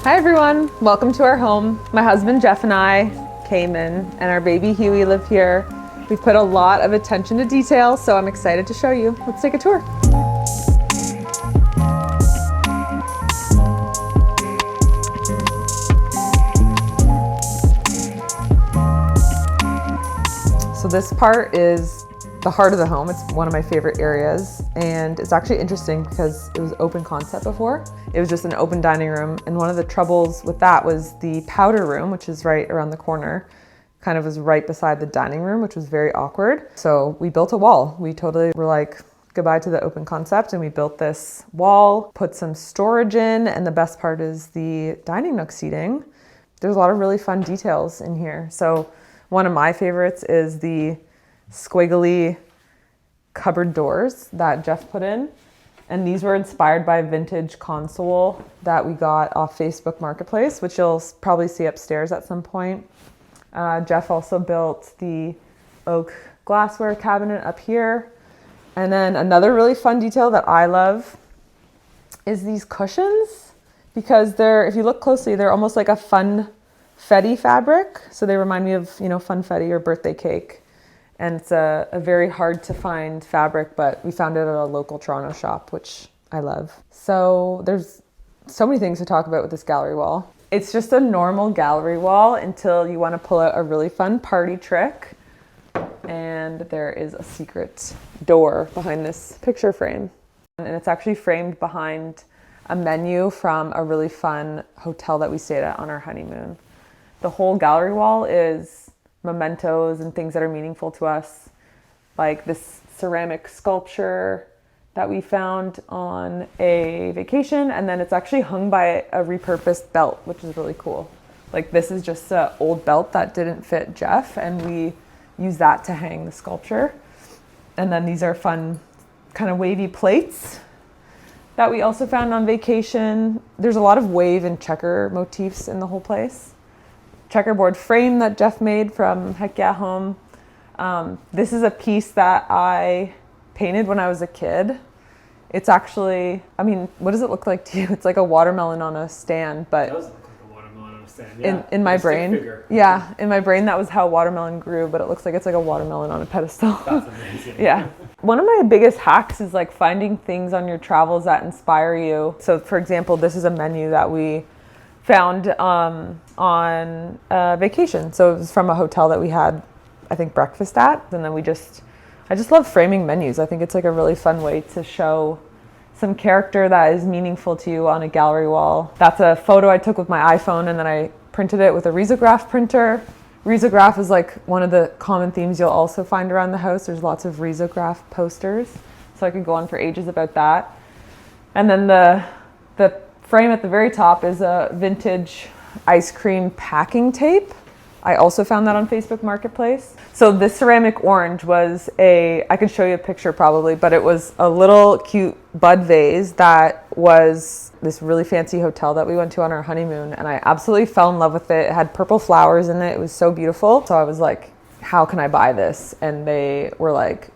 Hi everyone, welcome to our home. My husband Jeff and I came in and our baby Huey live here. We've put a lot of attention to detail, so I'm excited to show you. Let's take a tour. So this part is the heart of the home. It's one of my favorite areas, and it's actually interesting because it was open concept before. It was just an open dining room, and one of the troubles with that was the powder room, which is right around the corner, kind of was right beside the dining room, which was very awkward. So we built a wall. We totally were like, goodbye to the open concept, and we built this wall, put some storage in, and the best part is the dining nook seating. There's a lot of really fun details in here. So one of my favorites is the squiggly cupboard doors that Jeff put in. And these were inspired by a vintage console that we got off Facebook Marketplace, which you'll probably see upstairs at some point. Jeff also built the oak glassware cabinet up here. And then another really fun detail that I love is these cushions, because if you look closely, they're almost like a funfetti fabric. So they remind me of, funfetti or birthday cake. And it's a very hard to find fabric, but we found it at a local Toronto shop, which I love. So there's so many things to talk about with this gallery wall. It's just a normal gallery wall until you want to pull out a really fun party trick. And there is a secret door behind this picture frame. And it's actually framed behind a menu from a really fun hotel that we stayed at on our honeymoon. The whole gallery wall is mementos and things that are meaningful to us, like this ceramic sculpture that we found on a vacation, and then it's actually hung by a repurposed belt, which is really cool. Like, this is just an old belt that didn't fit Jeff, and we use that to hang the sculpture. And then these are fun kind of wavy plates that we also found on vacation. There's a lot of wave and checker motifs in the whole place. Checkerboard frame that Jeff made from Heck Yeah Home. This is a piece that I painted when I was a kid. It's actually, what does it look like to you? It's like a watermelon on a stand, but It does look like a watermelon on a stand. Yeah. in my brain, in my brain that was how watermelon grew, but it looks like it's like a watermelon on a pedestal. That's amazing. Yeah. One of my biggest hacks is like finding things on your travels that inspire you. So for example, this is a menu that we found on vacation. So it was from a hotel that we had, I think, breakfast at. And then I just love framing menus. I think it's like a really fun way to show some character that is meaningful to you on a gallery wall. That's a photo I took with my iPhone, and then I printed it with a risograph printer. Risograph is like one of the common themes you'll also find around the house. There's lots of risograph posters. So I could go on for ages about that. And then the frame at the very top is a vintage ice cream packing tape. I also found that on Facebook Marketplace. So this ceramic orange was I could show you a picture probably, but it was a little cute bud vase that was this really fancy hotel that we went to on our honeymoon, and I absolutely fell in love with it. It had purple flowers in it. It was so beautiful. So I was like, how can I buy this? And they were like,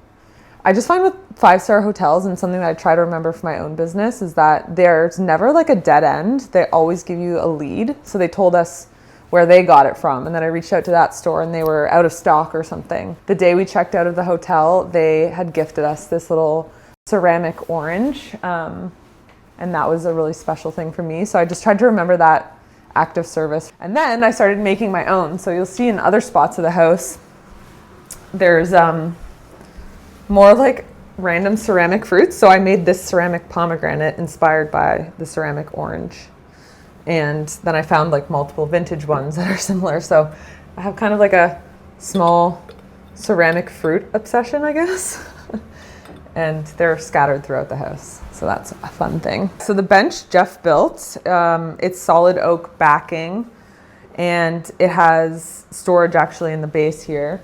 I just find with 5-star hotels, and something that I try to remember for my own business, is that there's never like a dead end. They always give you a lead. So they told us where they got it from, and then I reached out to that store and they were out of stock or something. The day we checked out of the hotel, they had gifted us this little ceramic orange, and that was a really special thing for me. So I just tried to remember that act of service. And then I started making my own. So you'll see in other spots of the house, there's more like random ceramic fruits. So I made this ceramic pomegranate inspired by the ceramic orange. And then I found like multiple vintage ones that are similar. So I have kind of like a small ceramic fruit obsession, I guess. And they're scattered throughout the house. So that's a fun thing. So the bench Jeff built, it's solid oak backing, and it has storage actually in the base here.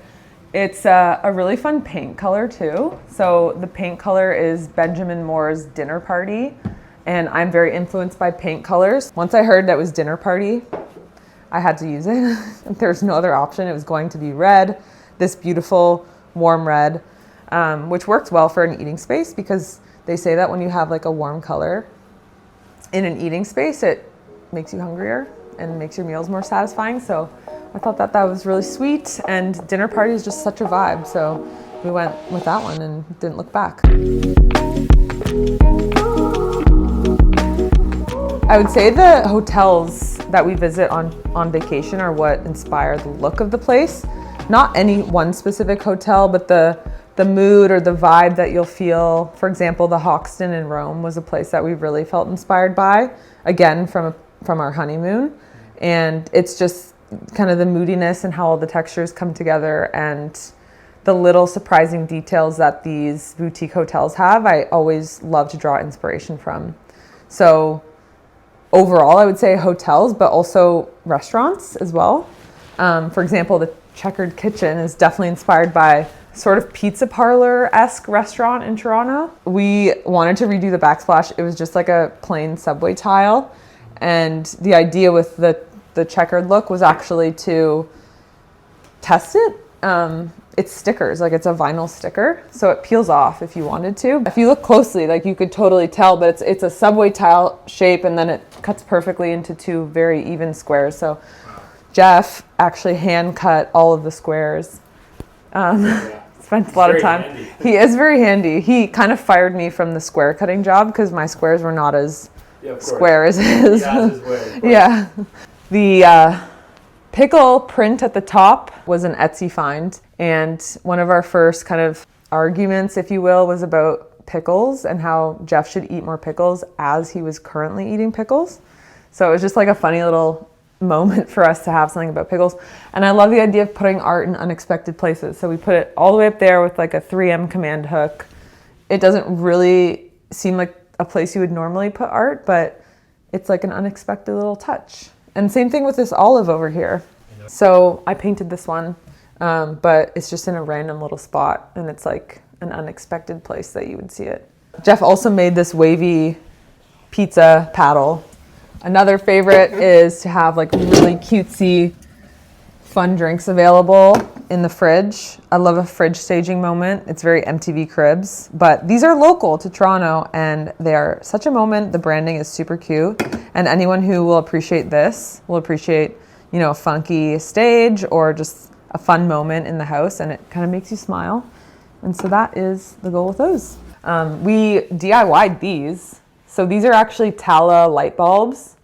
It's a really fun paint color too. So the paint color is Benjamin Moore's Dinner Party, and I'm very influenced by paint colors. Once I heard that was Dinner Party, I had to use it. There's no other option. It was going to be red, this beautiful warm red, which works well for an eating space, because they say that when you have like a warm color in an eating space, it makes you hungrier and makes your meals more satisfying. So I thought that was really sweet, and dinner party is just such a vibe. So we went with that one and didn't look back. I would say the hotels that we visit on vacation are what inspire the look of the place. Not any one specific hotel, but the mood or the vibe that you'll feel. For example, the Hoxton in Rome was a place that we really felt inspired by, again, from our honeymoon. And it's just kind of the moodiness and how all the textures come together and the little surprising details that these boutique hotels have, I always love to draw inspiration from. So overall, I would say hotels, but also restaurants as well. For example, the Checkered Kitchen is definitely inspired by sort of pizza parlor-esque restaurant in Toronto. We wanted to redo the backsplash. It was just like a plain subway tile. And the idea with the checkered look was actually to test it. It's stickers, like it's a vinyl sticker, so it peels off if you wanted to. If you look closely, like you could totally tell, but it's a subway tile shape, and then it cuts perfectly into two very even squares. So Jeff actually hand cut all of the squares. Spent a lot of time. Handy. He is very handy. He kind of fired me from the square cutting job because my squares were not as square as his. Yeah. The pickle print at the top was an Etsy find, and one of our first kind of arguments, if you will, was about pickles and how Jeff should eat more pickles as he was currently eating pickles. So it was just like a funny little moment for us to have something about pickles. And I love the idea of putting art in unexpected places. So we put it all the way up there with like a 3M command hook. It doesn't really seem like a place you would normally put art, but it's like an unexpected little touch. And same thing with this olive over here. So I painted this one, but it's just in a random little spot, and it's like an unexpected place that you would see it. Jeff also made this wavy pizza paddle. Another favorite is to have like really cutesy, fun drinks available in the fridge. I love a fridge staging moment. It's very MTV Cribs, but these are local to Toronto and they are such a moment. The branding is super cute, and anyone who will appreciate this will appreciate, you know, a funky stage or just a fun moment in the house, and it kind of makes you smile. And so that is the goal with those. We DIY'd these. So these are actually Tala light bulbs.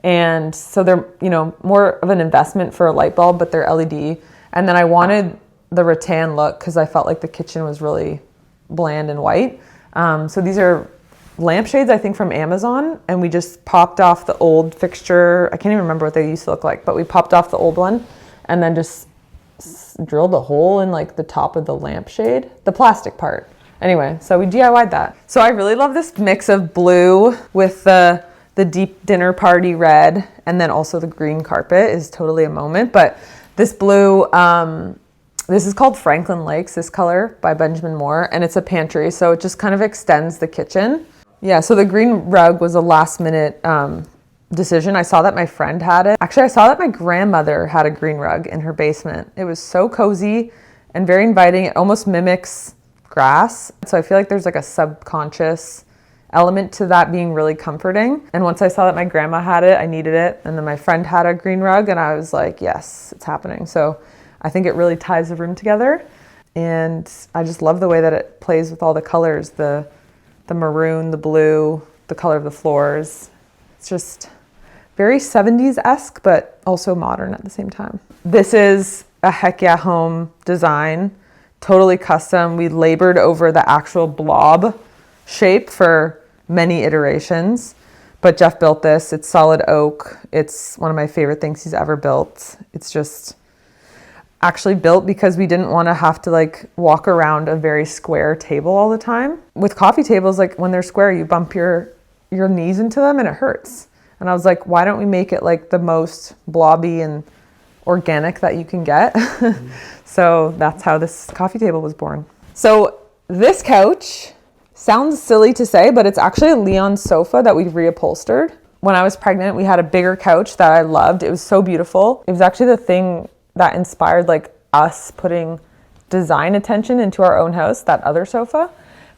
And so they're, you know, more of an investment for a light bulb, but they're LED. And then I wanted the rattan look because I felt like the kitchen was really bland and white. So these are lampshades, I think, from Amazon. And we just popped off the old fixture. I can't even remember what they used to look like, but we popped off the old one and then just drilled a hole in like the top of the lampshade, the plastic part. Anyway, so we DIY'd that. So I really love this mix of blue with the deep dinner party red, and then also the green carpet is totally a moment. But this blue, this is called Franklin Lakes, this color by Benjamin Moore, and it's a pantry, so it just kind of extends the kitchen. Yeah, so the green rug was a last minute decision. I saw that my friend had it. Actually, I saw that my grandmother had a green rug in her basement. It was so cozy and very inviting. It almost mimics grass. So I feel like there's like a subconscious element to that being really comforting. And once I saw that my grandma had it, I needed it. And then my friend had a green rug and I was like, yes, it's happening. So I think it really ties the room together. And I just love the way that it plays with all the colors, the maroon, the blue, the color of the floors. It's just very 70s-esque, but also modern at the same time. This is a Heck Yeah Home design, totally custom. We labored over the actual blob shape for many iterations, but Jeff built this. It's solid oak. It's one of my favorite things he's ever built. It's just actually built because we didn't want to have to like walk around a very square table all the time. With coffee tables, like when they're square, you bump your knees into them and it hurts. And I was like, why don't we make it like the most blobby and organic that you can get? So that's how this coffee table was born. So this couch sounds silly to say, but it's actually a Leon sofa that we reupholstered. When I was pregnant, we had a bigger couch that I loved. It was so beautiful. It was actually the thing that inspired like us putting design attention into our own house, that other sofa.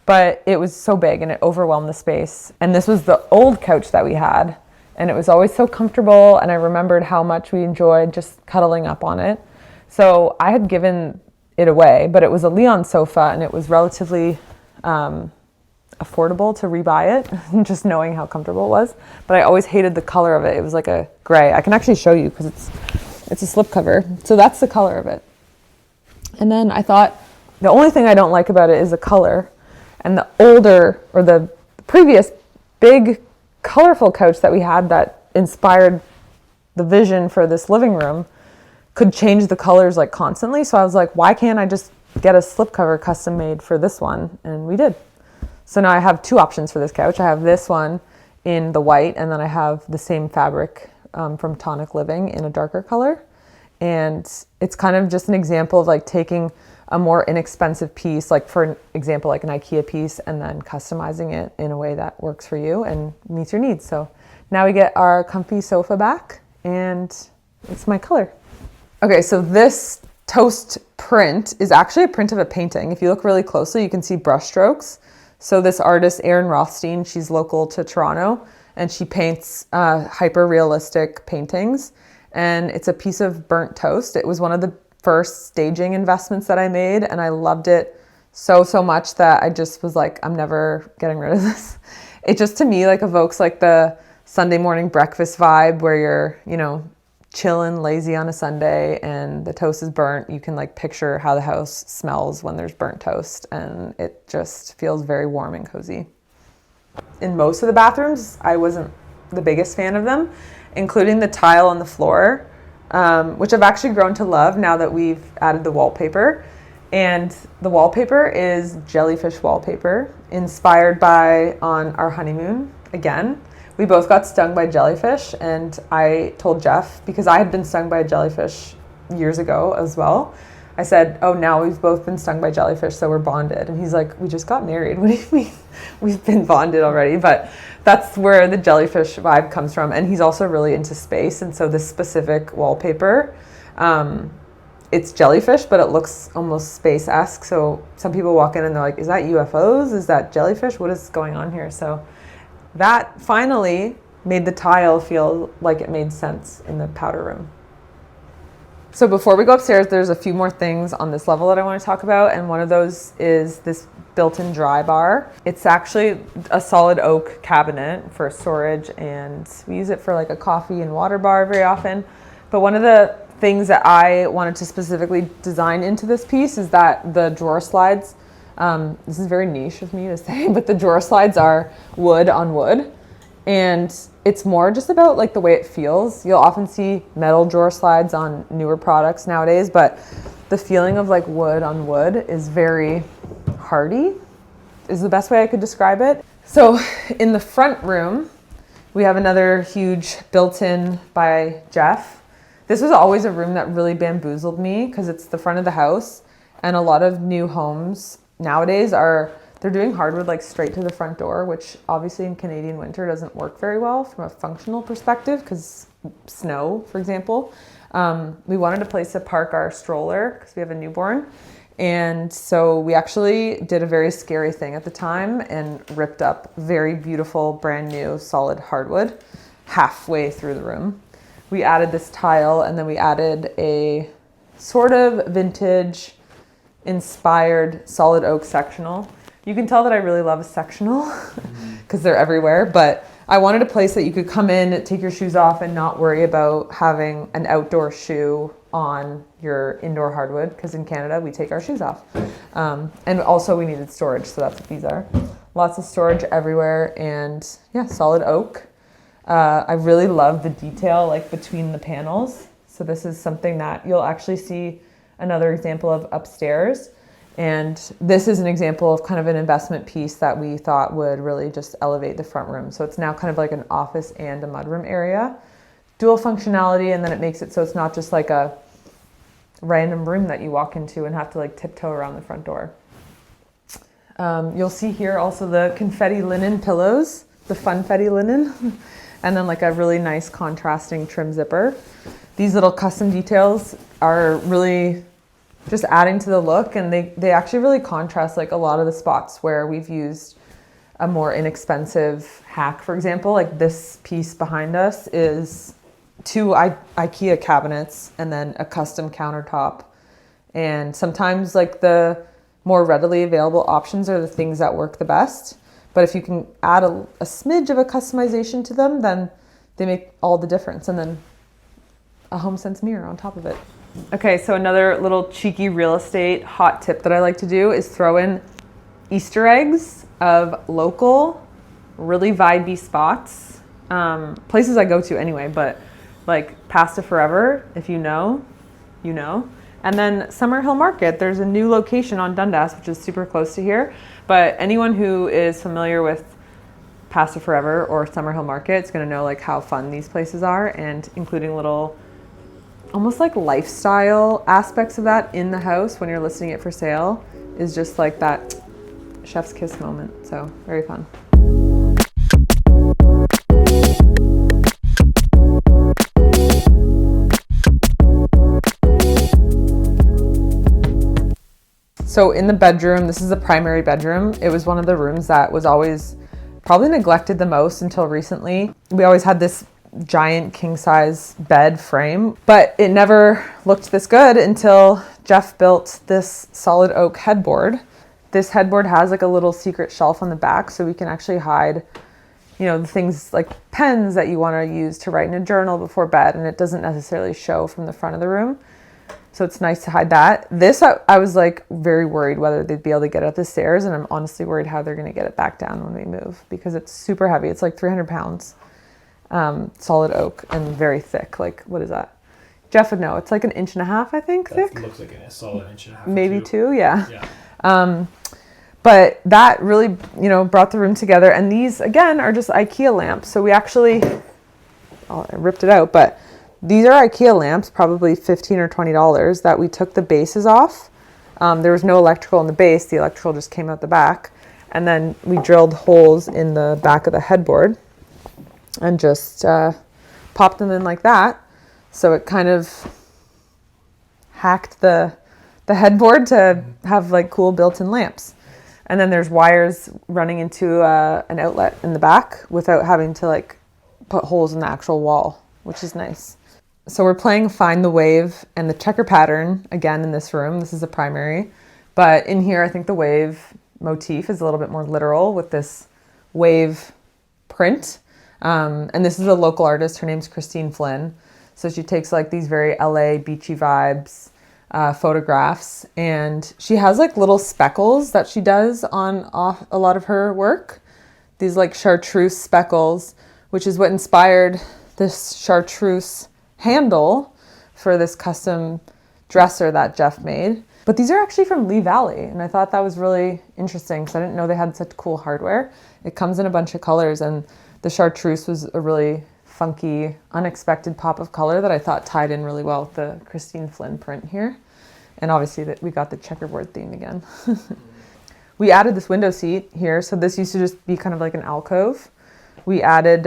But it was so big and it overwhelmed the space. And this was the old couch that we had. and it was always so comfortable, and I remembered how much we enjoyed just cuddling up on it. So I had given it away, but it was a Leon sofa, and it was relatively affordable to rebuy it, just knowing how comfortable it was. But I always hated the color of it. It was like a gray. I can actually show you because it's a slipcover. So that's the color of it. And then I thought the only thing I don't like about it is the color. And the previous big colorful couch that we had that inspired the vision for this living room could change the colors like constantly. So I was like, why can't I just get a slipcover custom made for this one? And we did. So now I have two options for this couch. I have this one in the white, and then I have the same fabric from Tonic Living in a darker color. And it's kind of just an example of like taking a more inexpensive piece, like for example, like an IKEA piece, and then customizing it in a way that works for you and meets your needs. So now we get our comfy sofa back, and it's my color. Okay, so this toast print is actually a print of a painting. If you look really closely, you can see brush strokes. So this artist, Erin Rothstein, she's local to Toronto, and she paints hyper-realistic paintings. And it's a piece of burnt toast. It was one of the first staging investments that I made, and I loved it so much that I just was like, I'm never getting rid of this. It just to me like evokes like the Sunday morning breakfast vibe where you're, you know, chilling lazy on a Sunday and the toast is burnt. You can like picture how the house smells when there's burnt toast, and it just feels very warm and cozy. In most of the bathrooms, I wasn't the biggest fan of them, including the tile on the floor, which I've actually grown to love now that we've added the wallpaper. And the wallpaper is jellyfish wallpaper, inspired by on our honeymoon. Again, we both got stung by jellyfish, and I told Jeff, because I had been stung by a jellyfish years ago as well. I said, oh, now we've both been stung by jellyfish, so we're bonded. And he's like, we just got married. What do you mean? We've been bonded already. But that's where the jellyfish vibe comes from. And he's also really into space. And so this specific wallpaper, it's jellyfish, but it looks almost space-esque. So some people walk in and they're like, is that UFOs? Is that jellyfish? What is going on here? So that finally made the tile feel like it made sense in the powder room. So before we go upstairs, there's a few more things on this level that I want to talk about. And one of those is this built-in dry bar. It's actually a solid oak cabinet for storage, and we use it for like a coffee and water bar very often. But one of the things that I wanted to specifically design into this piece is that the drawer slides, this is very niche of me to say, but the drawer slides are wood on wood. And it's more just about like the way it feels. You'll often see metal drawer slides on newer products nowadays, but the feeling of like wood on wood is very hardy, is the best way I could describe it. So in the front room, we have another huge built-in by Jeff. This was always a room that really bamboozled me because it's the front of the house, and a lot of new homes nowadays they're doing hardwood like straight to the front door, which obviously in Canadian winter doesn't work very well from a functional perspective because snow, for example. We wanted a place to park our stroller because we have a newborn. And so we actually did a very scary thing at the time and ripped up very beautiful, brand new, solid hardwood halfway through the room. We added this tile, and then we added a sort of vintage inspired solid oak sectional. You can tell that I really love a sectional because they're everywhere, but I wanted a place that you could come in, take your shoes off, and not worry about having an outdoor shoe on your indoor hardwood, because in Canada we take our shoes off. And also we needed storage, so that's what these are. Lots of storage everywhere, and yeah, solid oak. I really love the detail like between the panels. So this is something that you'll actually see another example of upstairs. And this is an example of kind of an investment piece that we thought would really just elevate the front room. So it's now kind of like an office and a mudroom area. Dual functionality, and then it makes it so it's not just like a random room that you walk into and have to like tiptoe around the front door. You'll see here also the confetti linen pillows, the funfetti linen, and then like a really nice contrasting trim zipper. These little custom details are really just adding to the look, and they actually really contrast like a lot of the spots where we've used a more inexpensive hack. For example, like this piece behind us is two IKEA cabinets and then a custom countertop. And sometimes like the more readily available options are the things that work the best. But if you can add a smidge of a customization to them, then they make all the difference. And then a HomeSense mirror on top of it. Okay, so another little cheeky real estate hot tip that I like to do is throw in Easter eggs of local, really vibey spots. Places I go to anyway, but like Pasta Forever, if you know, you know. And then Summerhill Market, there's a new location on Dundas, which is super close to here. But anyone who is familiar with Pasta Forever or Summerhill Market is going to know like how fun these places are, and including little almost like lifestyle aspects of that in the house when you're listing it for sale is just like that chef's kiss moment. So very fun. So in the bedroom, this is the primary bedroom. It was one of the rooms that was always probably neglected the most until recently. We always had this giant king size bed frame, but it never looked this good until Jeff built this solid oak headboard. This headboard has like a little secret shelf on the back, so we can actually hide, you know, the things like pens that you want to use to write in a journal before bed, and it doesn't necessarily show from the front of the room. So it's nice to hide that. This, I was like very worried whether they'd be able to get it up the stairs, and I'm honestly worried how they're going to get it back down when we move because it's super heavy. It's like 300 pounds, solid oak and very thick. Like, what is that? Jeff would know. It's like 1.5 inches, I think, thick. That looks like a solid 1.5 inches. Maybe two, yeah. Yeah. But that really, you know, brought the room together. And these, again, are just IKEA lamps. So we actually, I ripped it out, but these are IKEA lamps, probably $15 or $20 that we took the bases off. There was no electrical in the base. The electrical just came out the back. And then we drilled holes in the back of the headboard and just popped them in like that. So it kind of hacked the headboard to have like cool built-in lamps. And then there's wires running into an outlet in the back without having to like put holes in the actual wall, which is nice. So we're playing Find the Wave and the checker pattern again in this room. This is the primary. But in here, I think the wave motif is a little bit more literal with this wave print. And this is a local artist. Her name's Christine Flynn. So she takes like these very LA beachy vibes photographs. And she has like little speckles that she does on off a lot of her work. These like chartreuse speckles, which is what inspired this chartreuse handle for this custom dresser that Jeff made. But these are actually from Lee Valley, and I thought that was really interesting because I didn't know they had such cool hardware. It comes in a bunch of colors, and the chartreuse was a really funky, unexpected pop of color that I thought tied in really well with the Christine Flynn print here. And obviously that we got the checkerboard theme again. We added this window seat here, so this used to just be kind of like an alcove. We added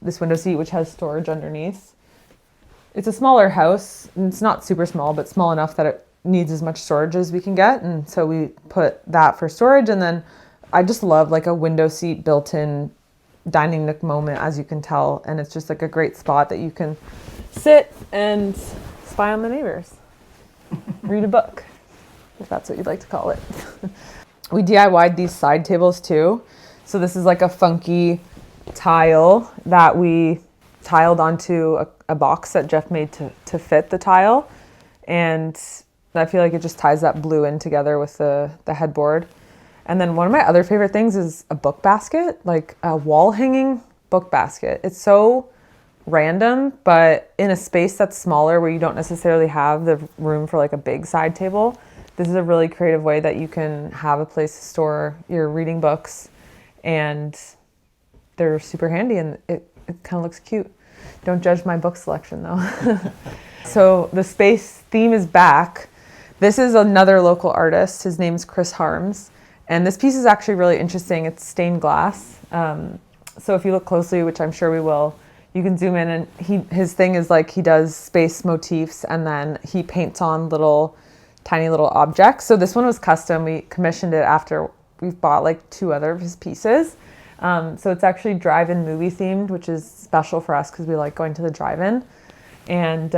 this window seat which has storage underneath. It's a smaller house, and it's not super small, but small enough that it needs as much storage as we can get. And so we put that for storage. And then I just love like a window seat built-in dining nook moment, as you can tell. And it's just like a great spot that you can sit and spy on the neighbors, read a book, if that's what you'd like to call it. We DIY'd these side tables too. So this is like a funky tile that we tiled onto a box that Jeff made to fit the tile. And I feel like it just ties that blue in together with the headboard. And then one of my other favorite things is a book basket, like a wall hanging book basket. It's so random, but in a space that's smaller where you don't necessarily have the room for like a big side table, this is a really creative way that you can have a place to store your reading books, and they're super handy, and it kind of looks cute. Don't judge my book selection though. So the space theme is back. This is another local artist. His name's Chris Harms. And this piece is actually really interesting. It's stained glass. So if you look closely, which I'm sure we will, you can zoom in, and his thing is like he does space motifs and then he paints on tiny little objects. So this one was custom. We commissioned it after we've bought like 2 other of his pieces. So it's actually drive-in movie themed, which is special for us because we like going to the drive-in. And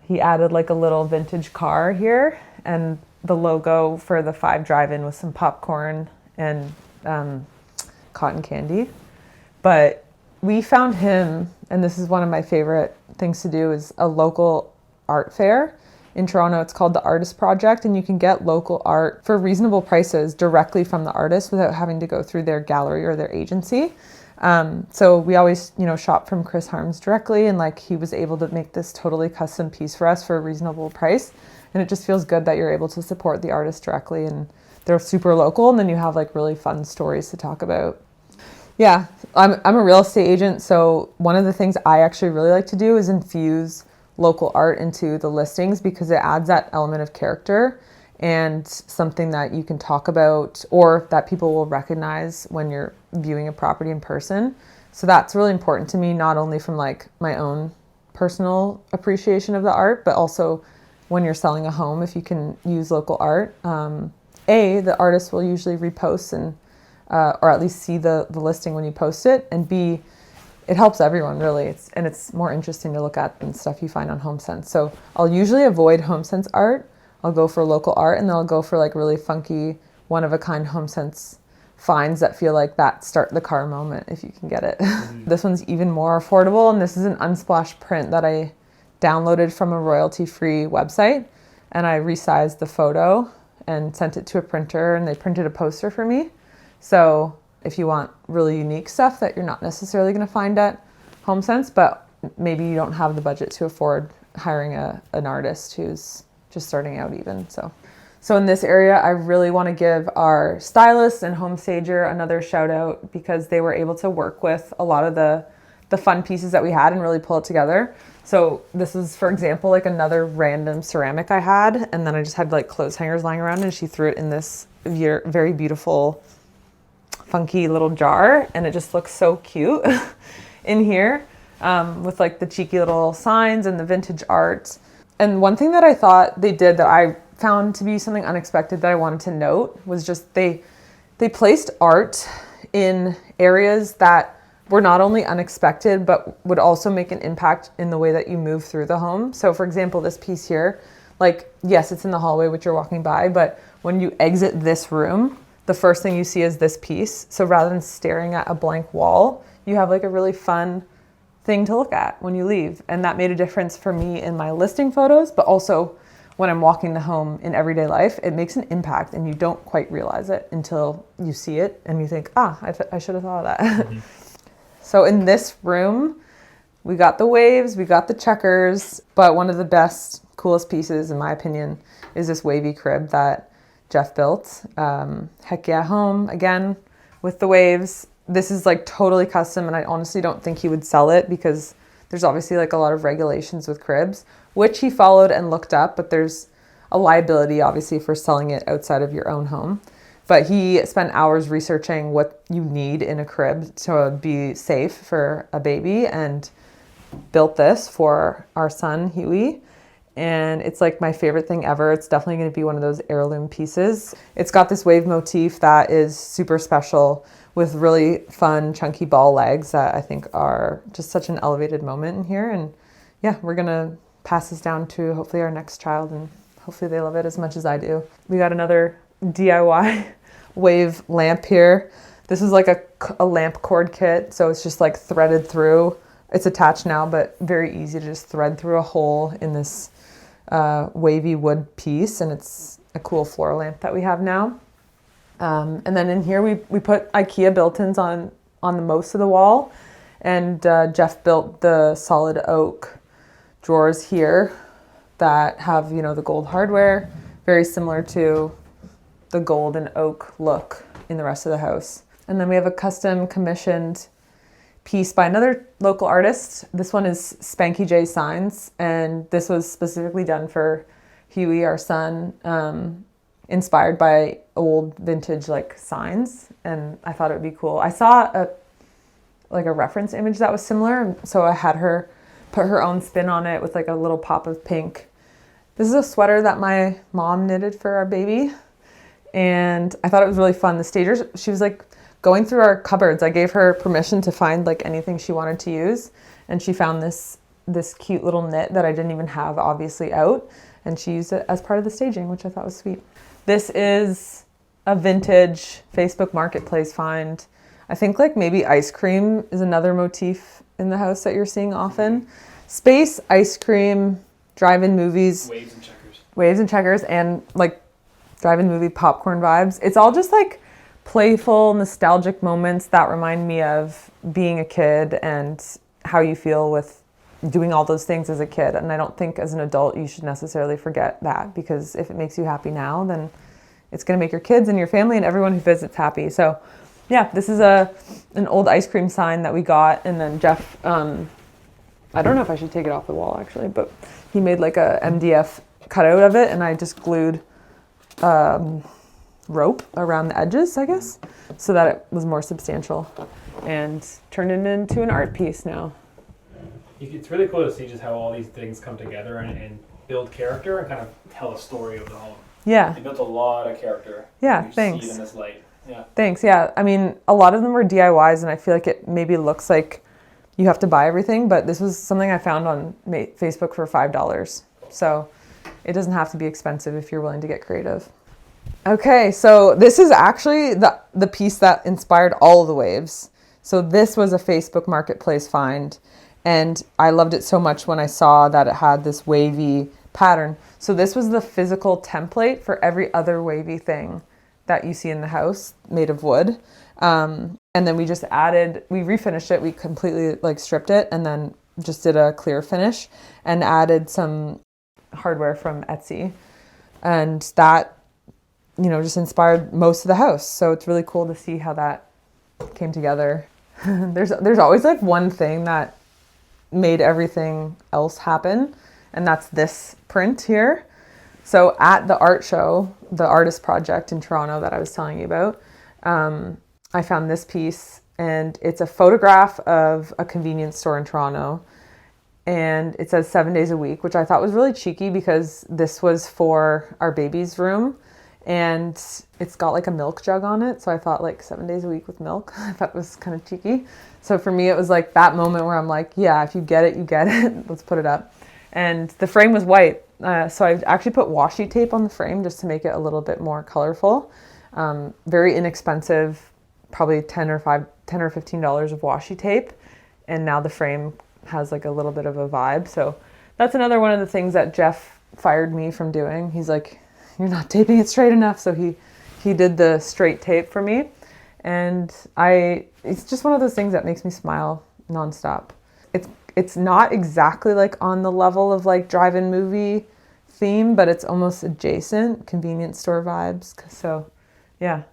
he added like a little vintage car here, and the logo for the 5 drive-in with some popcorn and cotton candy. But we found him, and this is one of my favorite things to do, is a local art fair in Toronto. It's called the Artist Project, and you can get local art for reasonable prices directly from the artist without having to go through their gallery or their agency. So we always, shop from Chris Harms directly, and like he was able to make this totally custom piece for us for a reasonable price. And it just feels good that you're able to support the artist directly, and they're super local, and then you have like really fun stories to talk about. Yeah, I'm a real estate agent, so one of the things I actually really like to do is infuse local art into the listings because it adds that element of character and something that you can talk about or that people will recognize when you're viewing a property in person. So that's really important to me, not only from like my own personal appreciation of the art, but also when you're selling a home, if you can use local art. The artist will usually repost and or at least see the listing when you post it, and B, it helps everyone really. It's more interesting to look at than stuff you find on HomeSense. So I'll usually avoid HomeSense art. I'll go for local art, and then I'll go for like really funky, one-of-a-kind HomeSense finds that feel like that start the car moment if you can get it. Mm-hmm. This one's even more affordable, and this is an unsplash print that I downloaded from a royalty-free website, and I resized the photo and sent it to a printer, and they printed a poster for me. So if you want really unique stuff that you're not necessarily going to find at HomeSense, but maybe you don't have the budget to afford hiring an artist who's just starting out even. So in this area, I really want to give our stylist and home stager another shout out because they were able to work with a lot of the fun pieces that we had and really pull it together. So this is, for example, like another random ceramic I had, and then I just had like clothes hangers lying around, and she threw it in this very beautiful funky little jar, and it just looks so cute in here with like the cheeky little signs and the vintage art. And one thing that I thought they did that I found to be something unexpected that I wanted to note was just they placed art in areas that were not only unexpected but would also make an impact in the way that you move through the home. So for example, this piece here, like yes, it's in the hallway which you're walking by, but when you exit this room, the first thing you see is this piece. So rather than staring at a blank wall, you have like a really fun thing to look at when you leave. And that made a difference for me in my listing photos, but also when I'm walking the home in everyday life, it makes an impact and you don't quite realize it until you see it and you think, I should have thought of that. Mm-hmm. So in this room, we got the waves, we got the checkers, but one of the best, coolest pieces in my opinion is this wavy crib that Jeff built. Heck yeah home, again, with the waves. This is like totally custom, and I honestly don't think he would sell it because there's obviously like a lot of regulations with cribs, which he followed and looked up, but there's a liability obviously for selling it outside of your own home. But he spent hours researching what you need in a crib to be safe for a baby and built this for our son, Huey. And it's like my favorite thing ever. It's definitely going to be one of those heirloom pieces. It's got this wave motif that is super special with really fun chunky ball legs that I think are just such an elevated moment in here. And yeah, we're going to pass this down to hopefully our next child, and hopefully they love it as much as I do. We got another DIY wave lamp here. This is like a lamp cord kit. So it's just like threaded through. It's attached now, but very easy to just thread through a hole in this wavy wood piece, and it's a cool floor lamp that we have now. And then in here we put IKEA built-ins on the most of the wall, and Jeff built the solid oak drawers here that have the gold hardware, very similar to the gold and oak look in the rest of the house. And then we have a custom commissioned piece by another local artist. This one is Spanky J Signs, and this was specifically done for Huey, our son, inspired by old vintage like signs, and I thought it would be cool. I saw a reference image that was similar, so I had her put her own spin on it with like a little pop of pink. This is a sweater that my mom knitted for our baby, And I thought it was really fun. The stagers, she was like going through our cupboards. I gave her permission to find like anything she wanted to use. And she found this cute little knit that I didn't even have obviously out. And she used it as part of the staging, which I thought was sweet. This is a vintage Facebook Marketplace find. I think like maybe ice cream is another motif in the house that you're seeing often. Space, ice cream, drive-in movies. Waves and checkers. Waves and checkers, and like drive-in movie popcorn vibes. It's all just like playful, nostalgic moments that remind me of being a kid and how you feel with doing all those things as a kid. And I don't think as an adult you should necessarily forget that, because if it makes you happy now, then it's going to make your kids and your family and everyone who visits happy. So yeah, this is an old ice cream sign that we got. And then Jeff, I don't know if I should take it off the wall actually, but he made like a MDF cutout of it, and I just glued rope around the edges, I guess, so that it was more substantial, and turned it into an art piece now. It's really cool to see just how all these things come together and build character and kind of tell a story of the home. Yeah. They built a lot of character. Yeah, you thanks. see it in this light. Yeah. Thanks, yeah. I mean, a lot of them were DIYs, and I feel like it maybe looks like you have to buy everything, but this was something I found on Facebook for $5. So it doesn't have to be expensive if you're willing to get creative. Okay, so this is actually the piece that inspired all of the waves. So this was a Facebook Marketplace find, and I loved it so much when I saw that it had this wavy pattern. So this was the physical template for every other wavy thing that you see in the house made of wood. And then we refinished it. We completely like stripped it and then just did a clear finish and added some hardware from Etsy. And that, just inspired most of the house. So it's really cool to see how that came together. There's always like one thing that made everything else happen, and that's this print here. So at the art show, the artist project in Toronto that I was telling you about, I found this piece, and it's a photograph of a convenience store in Toronto, and it says 7 days a week, which I thought was really cheeky because this was for our baby's room, and it's got like a milk jug on it. So I thought like 7 days a week with milk, I thought was kind of cheeky. So for me, it was like that moment where I'm like, yeah, if you get it, you get it. Let's put it up. And the frame was white. So I actually put washi tape on the frame just to make it a little bit more colorful. Very inexpensive, probably $10 or $15 of washi tape. And now the frame has like a little bit of a vibe. So that's another one of the things that Jeff fired me from doing. He's like, you're not taping it straight enough. So he did the straight tape for me. And it's just one of those things that makes me smile nonstop. It's not exactly like on the level of like drive-in movie theme, but it's almost adjacent, convenience store vibes. So yeah,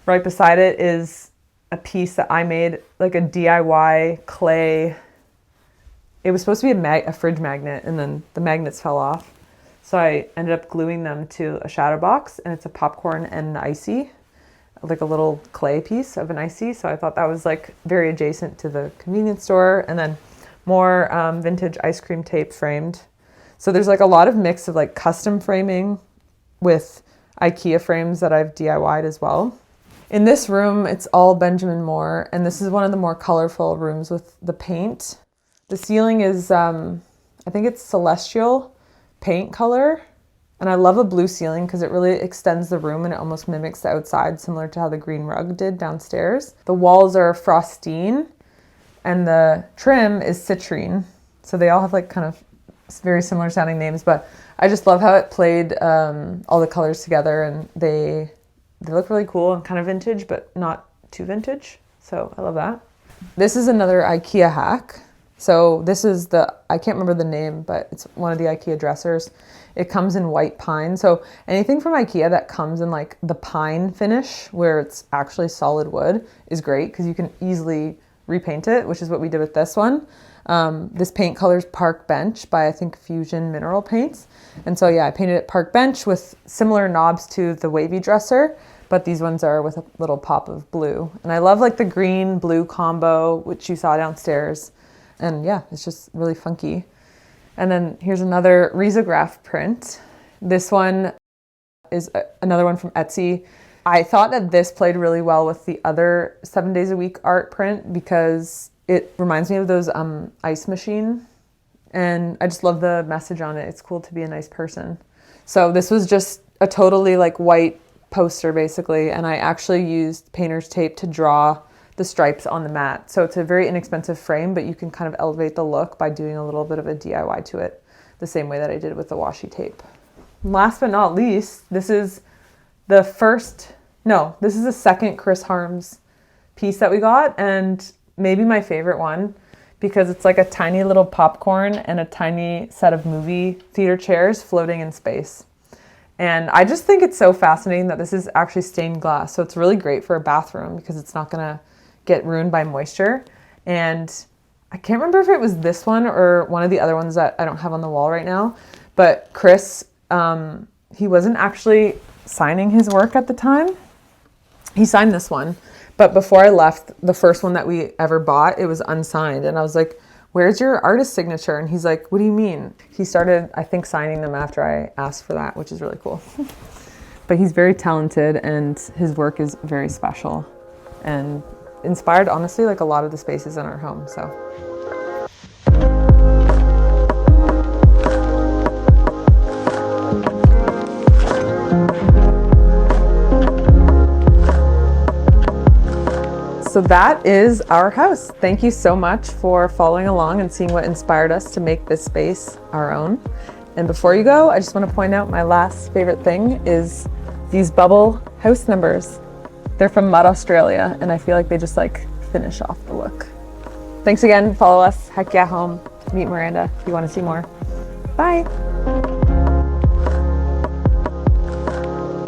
right beside it is a piece that I made, like a DIY clay. It was supposed to be a fridge magnet, and then the magnets fell off. So I ended up gluing them to a shadow box, and it's a popcorn and an icy, like a little clay piece of an icy. So I thought that was like very adjacent to the convenience store. And then more vintage ice cream tape framed. So there's like a lot of mix of like custom framing with IKEA frames that I've DIY'd as well. In this room, it's all Benjamin Moore, and this is one of the more colorful rooms with the paint. The ceiling is, I think it's celestial paint color, and I love a blue ceiling because it really extends the room and it almost mimics the outside, similar to how the green rug did downstairs. The walls are frostine, and the trim is citrine. So they all have like kind of very similar sounding names, but I just love how it played all the colors together, and they look really cool and kind of vintage, but not too vintage. So I love that. This is another IKEA hack. So this is I can't remember the name, but it's one of the IKEA dressers. It comes in white pine. So anything from IKEA that comes in like the pine finish, where it's actually solid wood, is great because you can easily repaint it, which is what we did with this one. This paint color's Park Bench by, I think, Fusion Mineral Paints. And so yeah, I painted it Park Bench with similar knobs to the wavy dresser, but these ones are with a little pop of blue. And I love like the green blue combo, which you saw downstairs. And yeah, it's just really funky. And then here's another risograph print. This one is another one from Etsy. I thought that this played really well with the other 7 days a week art print because it reminds me of those ice machine, and I just love the message on it. It's cool to be a nice person. So this was just a totally like white poster basically, and I actually used painter's tape to draw the stripes on the mat. So it's a very inexpensive frame, but you can kind of elevate the look by doing a little bit of a DIY to it, the same way that I did with the washi tape. Last but not least, this is the second Chris Harms piece that we got, and maybe my favorite one because it's like a tiny little popcorn and a tiny set of movie theater chairs floating in space. And I just think it's so fascinating that this is actually stained glass. So it's really great for a bathroom because it's not gonna get ruined by moisture. And I can't remember if it was this one or one of the other ones that I don't have on the wall right now, but Chris, he wasn't actually signing his work at the time. He signed this one, but before I left, the first one that we ever bought, it was unsigned. And I was like, where's your artist signature? And he's like, what do you mean? He started, I think, signing them after I asked for that, which is really cool. But he's very talented and his work is very special and inspired, honestly, like a lot of the spaces in our home, so. So that is our house. Thank you so much for following along and seeing what inspired us to make this space our own. And before you go, I just want to point out my last favorite thing is these bubble house numbers. They're from Mud, Australia, and I feel like they just like finish off the look. Thanks again. Follow us, Heck Yeah Home, meet Miranda if you want to see more. Bye.